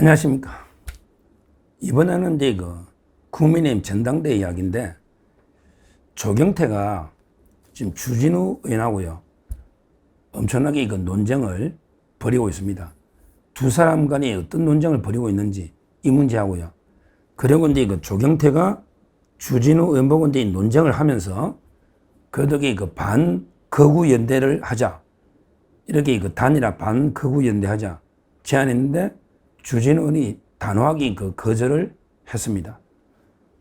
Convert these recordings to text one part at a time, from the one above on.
안녕하십니까. 이번에는 이제 국민의힘 전당대회 이야기인데, 조경태가 지금 주진우 의원하고요, 엄청나게 논쟁을 벌이고 있습니다. 두 사람 간에 어떤 논쟁을 벌이고 있는지 이 문제하고요. 그리고 이제 조경태가 주진우 의원 보고 이제 논쟁을 하면서 그덕에 반거구 연대를 하자. 이렇게 단일화 반거구 연대하자 제안했는데, 주진우 의원이 단호하게 거절을 했습니다.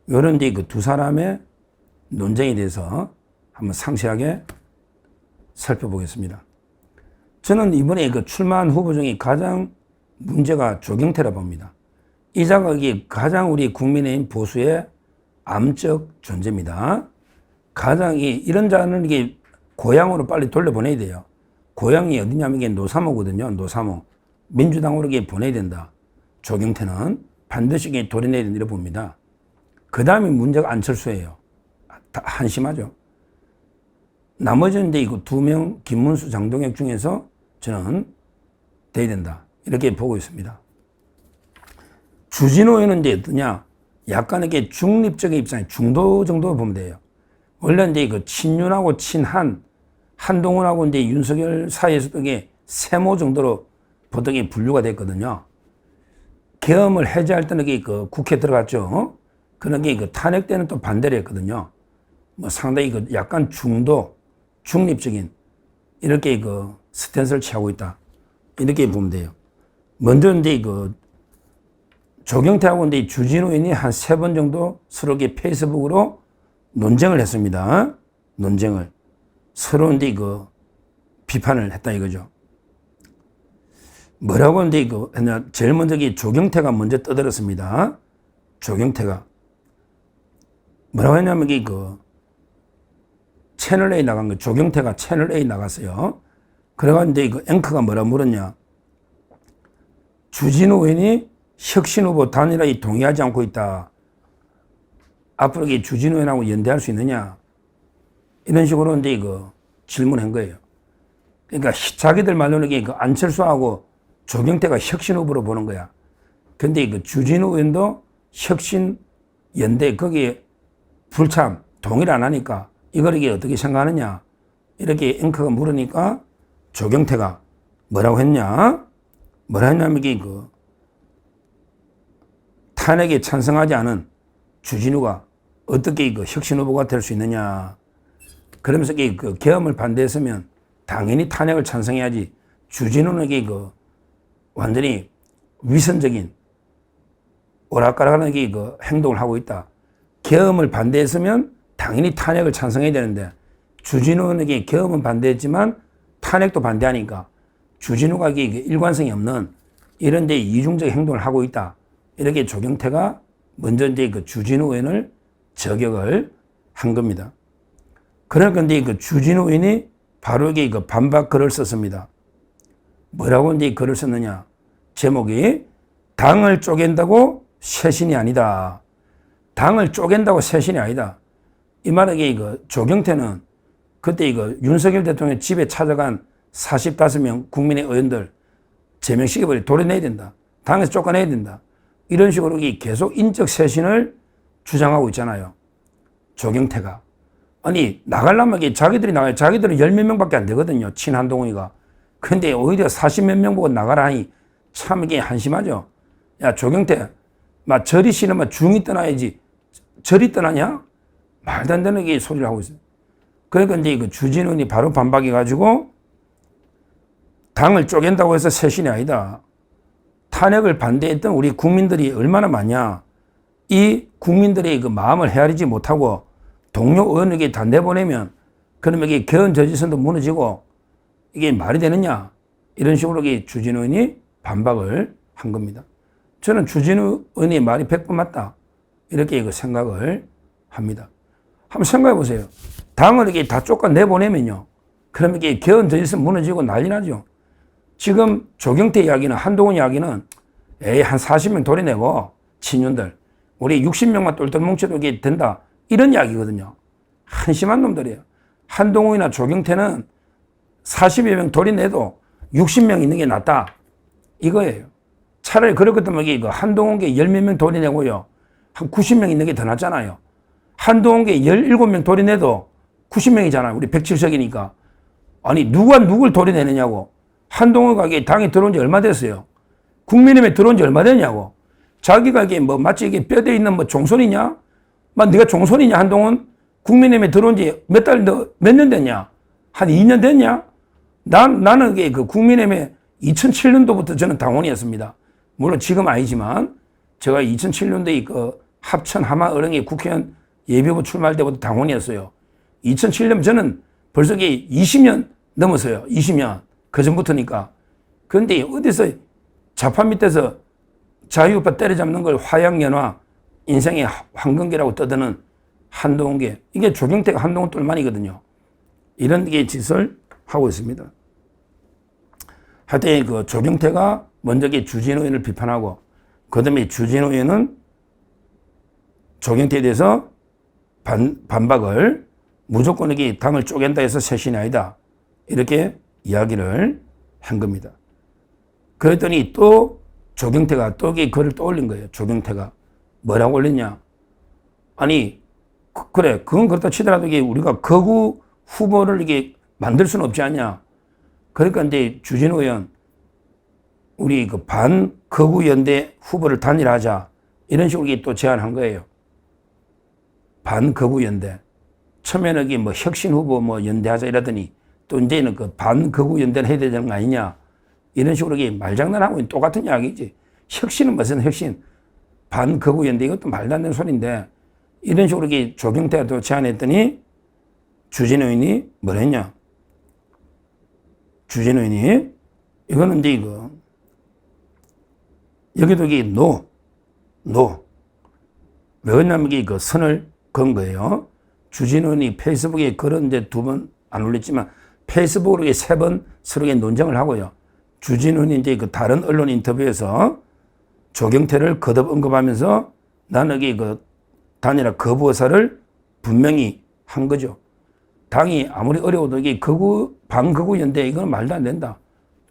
이런 두 사람의 논쟁에 대해서 한번 상세하게 살펴보겠습니다. 저는 이번에 출마한 후보 중에 가장 문제가 조경태라 봅니다. 이 자각이 가장 우리 국민의힘 보수의 암적 존재입니다. 가장 이런 자는 고향으로 빨리 돌려보내야 돼요. 고향이 어디냐면 이게 노사모거든요. 노사모. 민주당으로 보내야 된다. 조경태는 반드시 도려내야 된다 봅니다. 그 다음에 문제가 안철수예요. 한심하죠. 나머지는 이제 두 명, 김문수, 장동혁 중에서 저는 돼야 된다. 이렇게 보고 있습니다. 주진우 의원은 이제 어떠냐? 약간 중립적인 입장에 중도 정도 보면 돼요. 원래 이제 친윤하고 친한, 한동훈하고 이제 윤석열 사이에서도 세모 정도로 보통 분류가 됐거든요. 계엄을 해제할 때는 국회 들어갔죠. 그런 탄핵 때는 또 반대를 했거든요. 상당히 약간 중도, 중립적인 이렇게 스탠스를 취하고 있다. 이렇게 보면 돼요. 먼저 이제 조경태하고 이제 주진우 의원이 한 3번 정도 서로 페이스북으로 논쟁을 했습니다. 논쟁을. 서로 이제 비판을 했다 이거죠. 뭐라고 이제 제일 먼저 조경태가 먼저 떠들었습니다. 조경태가 뭐라고 했냐면 채널A 나간 거, 조경태가 채널A 나갔어요. 그래가지고 이제 앵커가 뭐라 물었냐. 주진우 의원이 혁신 후보 단일화에 동의하지 않고 있다. 앞으로 주진우 의원하고 연대할 수 있느냐. 이런 식으로 이제 질문한 거예요. 그러니까 자기들 말로는 안철수하고 조경태가 혁신 후보로 보는 거야. 근데 주진우 의원도 혁신 연대 거기에 불참 동의를 안 하니까 이걸 어떻게 생각하느냐. 이렇게 앵커가 물으니까 조경태가 뭐라고 했냐. 뭐라 했냐면 탄핵에 찬성하지 않은 주진우가 어떻게 혁신 후보가 될 수 있느냐. 그러면서 계엄을 반대했으면 당연히 탄핵을 찬성해야지. 주진우는 완전히 위선적인 오락가락하는 행동을 하고 있다. 계엄을 반대했으면 당연히 탄핵을 찬성해야 되는데, 주진우는 계엄은 반대했지만 탄핵도 반대하니까 주진우가 일관성이 없는 이런 이중적 행동을 하고 있다. 이렇게 조경태가 먼저 이제 주진우 의원을 저격을 한 겁니다. 그러니까 이제 주진우 의원이 바로 반박 글을 썼습니다. 뭐라고 이제 글을 썼느냐. 제목이 당을 쪼갠다고 쇄신이 아니다. 당을 쪼갠다고 쇄신이 아니다. 이 말은 조경태는 그때 윤석열 대통령 집에 찾아간 45명 국민의 의원들 제명시켜버리고 도려내야 된다. 당에서 쫓아내야 된다. 이런 식으로 계속 인적 쇄신을 주장하고 있잖아요. 조경태가. 아니, 나가려면 자기들이 나가요. 자기들은 10몇 명밖에 안 되거든요. 친한동훈이가. 근데 오히려 40몇 명 보고 나가라 하니 참 이게 한심하죠. 야, 조경태, 절이 싫으면 중이 떠나야지. 절이 떠나냐? 말도 안 되는 소리를 하고 있어요. 그러니까 이제 주진우니 바로 반박해가지고 당을 쪼갠다고 해서 쇄신이 아니다. 탄핵을 반대했던 우리 국민들이 얼마나 많냐. 이 국민들의 마음을 헤아리지 못하고 동료 의원에게 다 내보내면 그러면 개헌 저지선도 무너지고 이게 말이 되느냐. 이런 식으로 주진우 의원이 반박을 한 겁니다. 저는 주진우 의원의 말이 100번 맞다. 이렇게 생각을 합니다. 한번 생각해 보세요. 당을 다 쫓아내보내면요. 그러면 개헌 저지선 무너지고 난리 나죠. 지금 조경태 이야기는, 한동훈 이야기는 한 40명 도려내고 친윤들 우리 60명만 똘똘 뭉쳐도 이게 된다. 이런 이야기거든요. 한심한 놈들이에요. 한동훈이나 조경태는 40여 명 도려내도 60명 있는 게 낫다. 이거예요. 차라리 그럴 것 때문에 그 한동훈계 10몇 명 돌려내고요. 한 90명 있는 게 더 낫잖아요. 한동훈계 17명 돌려내도 90명이잖아요. 우리 107석이니까. 아니, 누가 누굴 돌려내느냐고. 한동훈가 당에 들어온 지 얼마 됐어요? 국민의힘에 들어온 지 얼마 됐냐고. 자기가 이게 뭐 마치 이게 뼈대 있는 뭐 종손이냐? 막 네가 종손이냐, 한동훈? 국민의힘에 들어온 지 몇 년 됐냐? 한 2년 됐냐? 나는 그 국민의힘에 2007년도부터 저는 당원이었습니다. 물론 지금 아니지만 제가 2007년도에 그 합천 하마을흥의 국회의원 예비후보 출마할 때부터 당원이었어요. 2007년 저는 벌써 20년 넘었어요. 20년. 그 전부터니까. 그런데 어디서 좌파 밑에서 자유우파 때려잡는 걸 화양연화, 인생의 황금계라고 떠드는 한동훈계. 이게 조경태가 한동훈 똘만이거든요. 이런 게 짓을 하고 있습니다. 하여튼 그 조경태가 먼저 주진우 의원을 비판하고, 그 다음에 주진우 의원은 조경태에 대해서 반박을 무조건 이게 당을 쪼갠다 해서 쇄신이 아니다. 이렇게 이야기를 한 겁니다. 그랬더니 또 조경태가 또 글을 또 올린 거예요. 조경태가. 뭐라고 올렸냐. 아니, 그래. 그건 그렇다 치더라도 이게 우리가 거구 후보를 이게 만들 수는 없지 않냐. 그러니까 이제 주진우 의원, 우리 그 반거구 연대 후보를 단일하자. 이런 식으로 또 제안한 거예요. 반거구 연대. 처음에는 이게 뭐 혁신 후보 뭐 연대하자 이러더니 또 이제는 그 반거구 연대를 해야 되는 거 아니냐. 이런 식으로 이게 말장난하고 똑같은 이야기지. 혁신은 무슨 혁신. 반거구 연대 이것도 말도 안 되는 소리인데 이런 식으로 이게 조경태가 또 제안했더니 주진우 의원이 뭘 했냐. 주진우 의원이 이거는 이제 이거 여기도 이게 노. 왜 그러냐면 이게 그 선을 건 거예요. 주진우 의원이 페이스북에 글은 이제 2번 안 올렸지만 페이스북으로 3번 서로 논쟁을 하고요. 주진우 의원이 이제 그 다른 언론 인터뷰에서 조경태를 거듭 언급하면서 나는 이게 그 단일화 거부 의사를 분명히 한 거죠. 당이 아무리 어려워도 이게 반거구 연대 이건 말도 안 된다.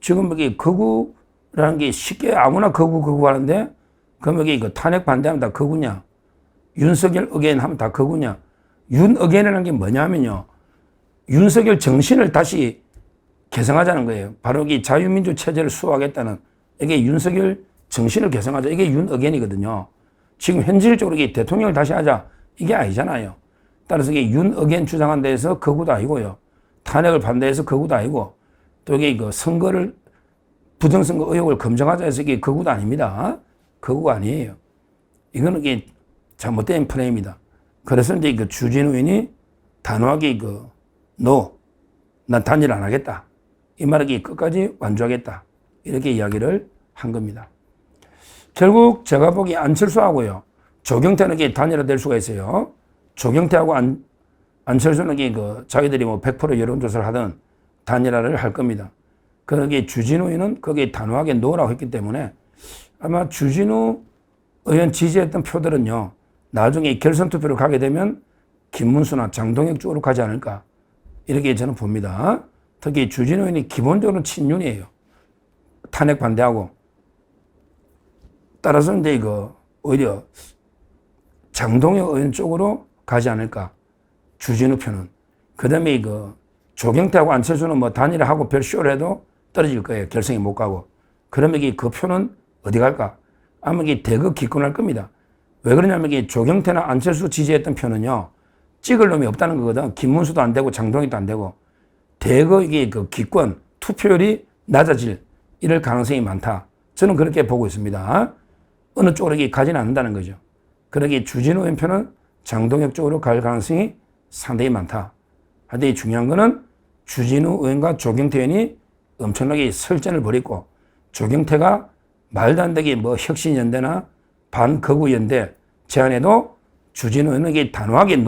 지금 이게 거구라는 게 쉽게 아무나 거구 하는데 그럼 이게 그 탄핵 반대하면 다 거구냐? 윤석열 어게인 하면 다 거구냐? 윤 어게인이라는 게 뭐냐면요. 윤석열 정신을 다시 개성하자는 거예요. 바로 이 자유민주 체제를 수호하겠다는 이게 윤석열 정신을 개성하자. 이게 윤 어게인이거든요. 지금 현실적으로 이게 대통령을 다시 하자. 이게 아니잖아요. 따라서 이게 윤 어게인 주장한 데에서 거구도 아니고요. 탄핵을 반대해서 거구도 아니고 또 이게 그 선거를 부정선거 의혹을 검증하자 해서 이게 거구도 아닙니다. 거구가 아니에요. 이거는 이게 잘못된 프레임이다. 그래서 이제 그 주진우 의원이 단호하게 난 단일 안 하겠다. 이 말을 끝까지 완주하겠다. 이렇게 이야기를 한 겁니다. 결국 제가 보기 안철수하고요. 조경태는 이게 단일화될 수가 있어요. 조경태하고 안철수는 이게 그 자기들이 뭐 100% 여론조사를 하든 단일화를 할 겁니다. 그러게 주진우 의원은 거기에 단호하게 노라고 했기 때문에 아마 주진우 의원 지지했던 표들은요. 나중에 결선 투표로 가게 되면 김문수나 장동혁 쪽으로 가지 않을까. 이렇게 저는 봅니다. 특히 주진우 의원이 기본적으로 친윤이에요. 탄핵 반대하고. 따라서 이제 이거 오히려 장동혁 의원 쪽으로 가지 않을까. 주진우 표는. 그 다음에 이거 조경태하고 안철수는 뭐 단일화하고 별 쇼를 해도 떨어질 거예요. 결승에 못 가고. 그러면 그 표는 어디 갈까? 아마 이게 대거 기권할 겁니다. 왜 그러냐면 이게 조경태나 안철수 지지했던 표는요. 찍을 놈이 없다는 거거든. 김문수도 안 되고 장동혁도 안 되고. 대거 이게 그 기권, 투표율이 낮아질 이럴 가능성이 많다. 저는 그렇게 보고 있습니다. 어느 쪽으로 이게 가지는 않는다는 거죠. 그러기에 주진우 의원 표는 장동혁 쪽으로 갈 가능성이 상당히 많다. 하여튼 중요한 거는 주진우 의원과 조경태 의원이 엄청나게 설전을 벌였고 조경태가 말도 안 되게 뭐 혁신연대나 반거구연대 제안해도 주진우 의원은 이게 단호하게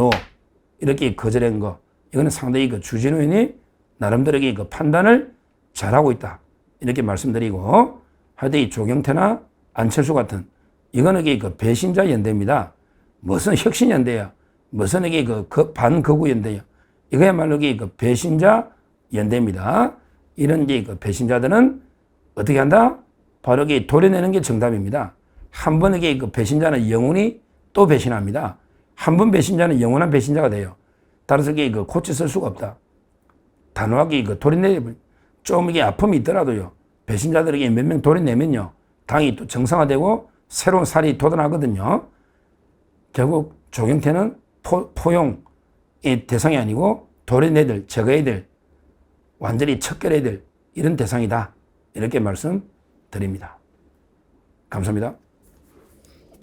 이렇게 거절한 거. 이거는 상당히 그 주진우 의원이 나름대로 그 판단을 잘하고 있다. 이렇게 말씀드리고 하여튼 이 조경태나 안철수 같은 이거는 이게 그 배신자 연대입니다. 무슨 혁신연대야. 무슨 이게 그 반거구연대야. 이거야말로 이게 그 배신자 연대입니다. 이런 이제 그 배신자들은 어떻게 한다? 바로 이게 도려내는 게 정답입니다. 한 번에 그 배신자는 영원히 또 배신합니다. 한 번 배신자는 영원한 배신자가 돼요. 따라서 이게 그 고쳐 쓸 수가 없다. 단호하게 그 도려내, 좀 이게 아픔이 있더라도요. 배신자들에게 몇 명 도려내면요. 당이 또 정상화되고 새로운 살이 돋아나거든요. 결국 조경태는 포용의 대상이 아니고 도려내들, 제거해야 될, 완전히 척결해야 될 이런 대상이다. 이렇게 말씀드립니다. 감사합니다.